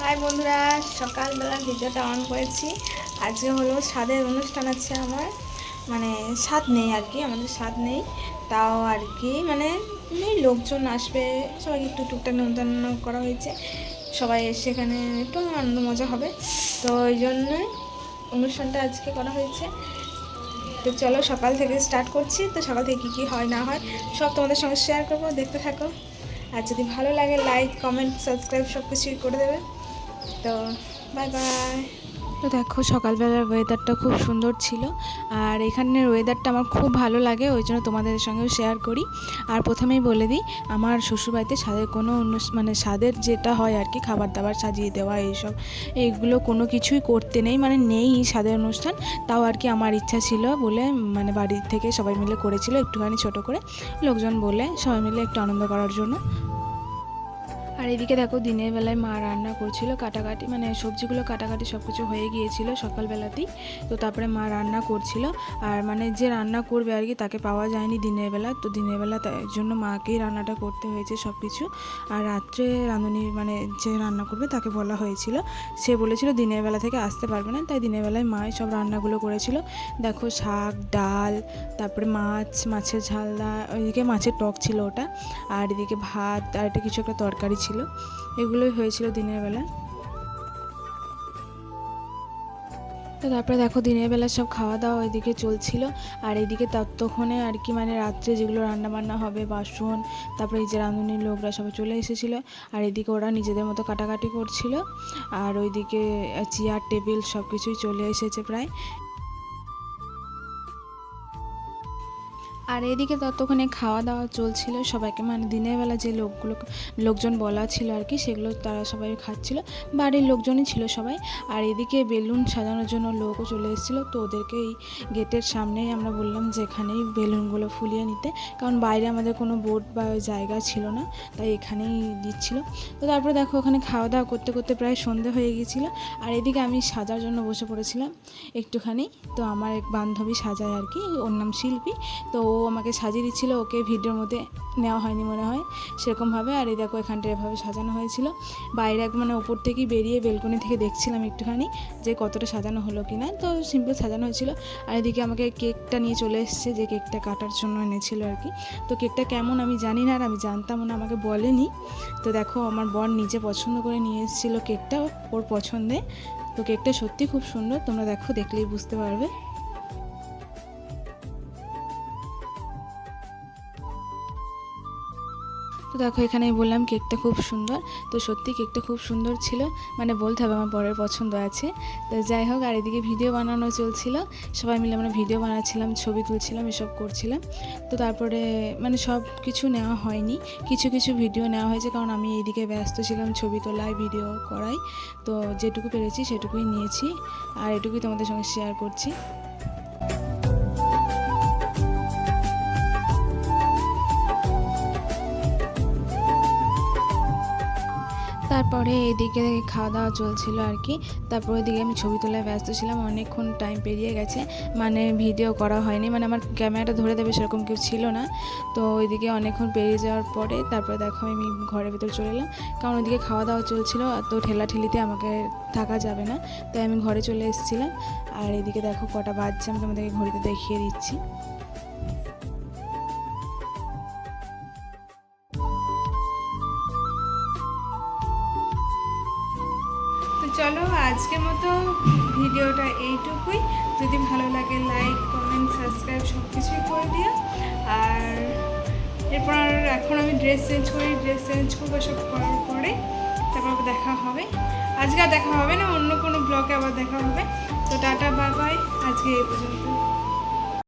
High বন্ধুরা, সকালবেলা ভিডিওটা অন করেছি। আজকে হলো স্বাদের অনুষ্ঠান আছে আমার, মানে স্বাদ নেই আর কি, আমাদের স্বাদ নেই, তাও আর কি মানে লোকজন আসবে, সবাইকে একটু টুকটাক নিমন্ত্রণ করা হয়েছে। সবাই এসে এখানে একটু আনন্দ মজা হবে, তো ওই জন্যই অনুষ্ঠানটা আজকে করা হয়েছে। তো চলো সকাল থেকে স্টার্ট করছি। তো সকাল থেকে কী কী হয় না হয় সব তোমাদের সঙ্গে শেয়ার করবো, দেখতে থাকো। আর যদি ভালো লাগে লাইক কমেন্ট সাবস্ক্রাইব সব কিছুই করে দেবে। তো বাই বাই। তো দেখো সকালবেলার ওয়েদারটা খুব সুন্দর ছিল, আর এখানের ওয়েদারটা আমার খুব ভালো লাগে, ওই জন্য তোমাদের সঙ্গেও শেয়ার করি। আর প্রথমেই বলে দিই, আমার শ্বশুরবাড়িতে স্বাদের কোনো মানে স্বাদের যেটা হয় আর কি, খাবার দাবার সাজিয়ে দেওয়া এইগুলো কোনো কিছুই করতে নেই, মানে নেই স্বাদের অনুষ্ঠান। তাও আর কি আমার ইচ্ছা ছিল বলে মানে বাড়ি থেকে সবাই মিলে করেছিল একটুখানি ছোট করে, লোকজন বলে সবাই মিলে একটু আনন্দ করার জন্য। আর এদিকে দেখো দিনের বেলায় মা রান্না করছিল, কাটাকাটি মানে সবজিগুলো কাটাকাটি সব কিছু হয়ে গিয়েছিল সকালবেলাতেই। তো তারপরে মা রান্না করছিল, আর মানে যে রান্না করবে আর কি তাকে পাওয়া যায়নি দিনের বেলা, তো দিনের বেলা তার জন্য মাকেই রান্নাটা করতে হয়েছে সব কিছু। আর রাত্রে রাঁধুনি মানে যে রান্না করবে তাকে বলা হয়েছিল, সে বলেছিল দিনের বেলা থেকে আসতে পারবে না, তাই দিনের বেলায় মাই সব রান্নাগুলো করেছিল। দেখো শাক, ডাল, তারপরে মাছের ঝালদা, ওইদিকে মাছের টক ছিল ওটা, আর এদিকে ভাত, আর এটা কিছু একটা তরকারি ছিল, এগুলোই হয়েছিল দিনের বেলা। তো তারপরে দেখো দিনের বেলা সব খাওয়া দাওয়া ওইদিকে চলছিল, আর এইদিকে ততক্ষণে আর কি মানে রাত্রে যেগুলো রান্নাবান্না হবে বাসন, তারপরে এই যে রাঁধুনির লোকরা সবাই চলে এসেছিলো, আর এদিকে ওরা নিজেদের মতো কাটাকাটি করছিল, আর ওইদিকে চেয়ার টেবিল সব কিছুই চলে এসেছে প্রায়। আর এদিকে ততক্ষণে খাওয়া দাওয়া চলছিল, সবাইকে মানে দিনের বেলা যে লোকজন বলা ছিল আর কি, সেগুলো তারা সবাই খাচ্ছিল, বাড়ির লোকজনই ছিল সবাই। আর এদিকে বেলুন সাজানোর জন্য লোকও চলে এসেছিলো, তো ওদেরকে এই গেটের সামনেই আমরা বললাম যে এখানেই বেলুনগুলো ফুলিয়ে নিতে, কারণ বাইরে আমাদের কোনো বোর্ড বা জায়গা ছিল না, তাই এখানেই দিচ্ছিল। তো তারপরে দেখো ওখানে খাওয়া দাওয়া করতে করতে প্রায় সন্ধে হয়ে গিয়েছিলো, আর এদিকে আমি সাজার জন্য বসে পড়েছিলাম একটুখানি। তো আমার এক বান্ধবী সাজায় আর কি, ওর নাম শিল্পী, তো ও আমাকে সাজিয়ে দিচ্ছিল, ওকে ভিডিওর মধ্যে নেওয়া হয়নি মনে হয় সেরকমভাবে। আর এই দেখো এখানটা এভাবে সাজানো হয়েছিল, বাইরে মানে ওপর থেকেই বেরিয়ে বেলকনি থেকে দেখছিলাম একটুখানি যে কতটা সাজানো হলো কিনা, তো সিম্পল সাজানো হয়েছিল। আর এদিকে আমাকে কেকটা নিয়ে চলে এসছে, যে কেকটা কাটার জন্য এনেছিল আর কি। তো কেকটা কেমন আমি জানি না, আর আমি জানতাম না, আমাকে বলেনি। তো দেখো আমার বর নিজে পছন্দ করে নিয়ে এসেছিলো কেকটা ওর পছন্দে। তো কেকটা সত্যি খুব সুন্দর, তোমরা দেখো দেখলেই বুঝতে পারবে। তো দেখো এখানে বললাম কেকটা খুব সুন্দর, তো সত্যি কেকটা খুব সুন্দর ছিল, মানে বলতে হবে আমার বরের পছন্দ আছে। তো যাই হোক, আর এদিকে ভিডিও বানানো চলছিল, সবাই মিলে আমরা ভিডিও বানাচ্ছিলাম, ছবি তুলছিলাম, এসব করছিলাম। তো তারপরে মানে সব কিছু নেওয়া হয়নি, কিছু কিছু ভিডিও নেওয়া হয়েছে, কারণ আমি এইদিকে ব্যস্ত ছিলাম ছবি তোলায় ভিডিও করাই। তো যেটুকু পেরেছি সেটুকুই নিয়েছি, আর এটুকুই তোমাদের সঙ্গে শেয়ার করছি। তারপরে এদিকে খাওয়া দাওয়া চলছিল আর কি, তারপর এদিকে আমি ছবি তোলায় ব্যস্ত ছিলাম, অনেকক্ষণ টাইম পেরিয়ে গেছে, মানে ভিডিও করা হয়নি, মানে আমার ক্যামেরাটা ধরে দেবে সেরকম কেউ ছিল না। তো ওইদিকে অনেকক্ষণ পেরিয়ে যাওয়ার পরে তারপরে দেখো আমি ঘরের ভিতর চলে এলাম, কারণ ওইদিকে খাওয়া দাওয়া চলছিল, তো ঠেলাঠেলিতে আমাকে থাকা যাবে না, তাই আমি ঘরে চলে এসেছিলাম। আর এদিকে দেখো কটা বাজছে, আমি তোমাদেরকে ঘড়িতে দেখিয়ে দিচ্ছি। তো চলো আজকের মতো ভিডিওটা এইটুকুই, যদি ভালো লাগে লাইক কমেন্ট সাবস্ক্রাইব সব কিছুই করে দিও। আর এরপর এখন আমি ড্রেস চেঞ্জ করবো, সব করার পরে তারপর দেখা হবে। আজকে আর দেখা হবে না, অন্য কোনো ব্লগে আবার দেখা হবে। তো টাটা বাই বাই, আজকে এই পর্যন্ত।